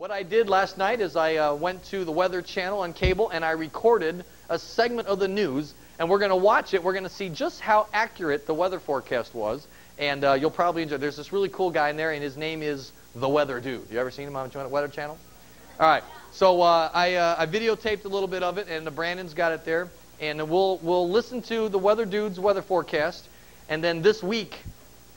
What I did last night is I went to the Weather Channel on cable and I recorded a segment of the news, and we're going to watch it. We're going to see just how accurate the weather forecast was, and you'll probably enjoy it. There's this really cool guy in there, and his name is the Weather Dude. You ever seen him on the Weather Channel? All right, so I videotaped a little bit of it, and Brandon's got it there, and we'll listen to the Weather Dude's weather forecast, and then this week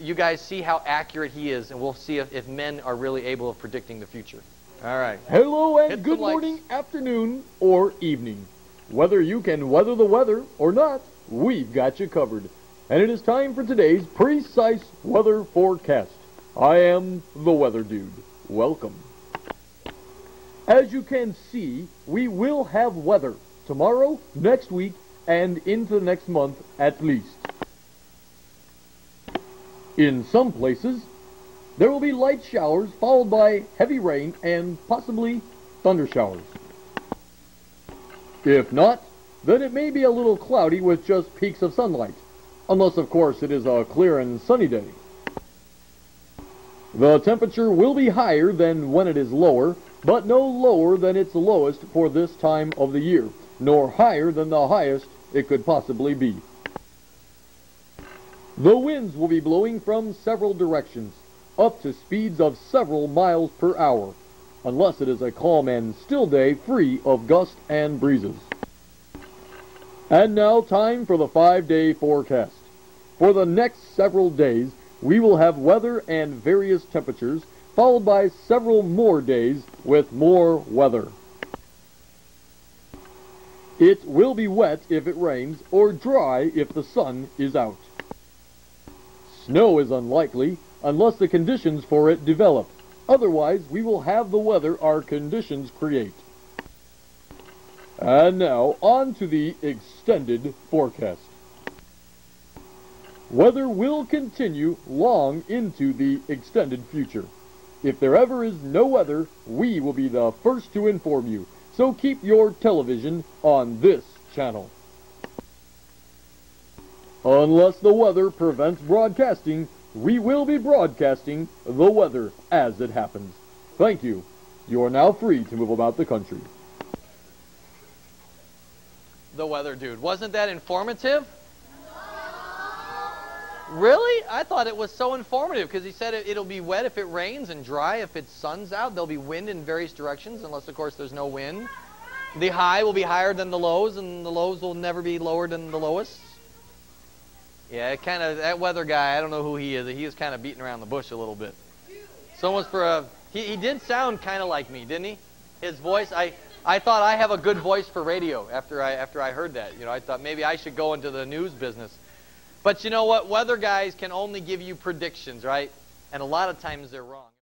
you guys see how accurate he is, and we'll see if men are really able of predicting the future. All right. Hello and good morning, afternoon, or evening. Whether you can weather the weather or not, we've got you covered. And it is time for today's precise weather forecast. I am the Weather Dude. Welcome. As you can see, we will have weather tomorrow, next week, and into the next month at least. In some places, there will be light showers followed by heavy rain and possibly thunder showers. If not, then it may be a little cloudy with just peaks of sunlight, unless of course it is a clear and sunny day. The temperature will be higher than when it is lower, but no lower than its lowest for this time of the year, nor higher than the highest it could possibly be. The winds will be blowing from several directions, up to speeds of several miles per hour, unless it is a calm and still day free of gust and breezes. And now time for the 5-day forecast. For the next several days, we will have weather and various temperatures, followed by several more days with more weather. It will be wet if it rains, or dry if the sun is out. Snow is unlikely, unless the conditions for it develop. Otherwise, we will have the weather our conditions create. And now, on to the extended forecast. Weather will continue long into the extended future. If there ever is no weather, we will be the first to inform you. So keep your television on this channel. Unless the weather prevents broadcasting, we will be broadcasting the weather as it happens. Thank you. You are now free to move about the country. The Weather Dude. Wasn't that informative? Really? I thought it was so informative because he said it'll be wet if it rains and dry if it sun's out. There'll be wind in various directions, unless of course there's no wind. The high will be higher than the lows, and the lows will never be lower than the lowest. Yeah, that weather guy, I don't know who he is. He was kind of beating around the bush a little bit. So much he did sound kind of like me, didn't he? His voice, I thought I have a good voice for radio after I heard that. You know, I thought maybe I should go into the news business. But you know what? Weather guys can only give you predictions, right? And a lot of times they're wrong.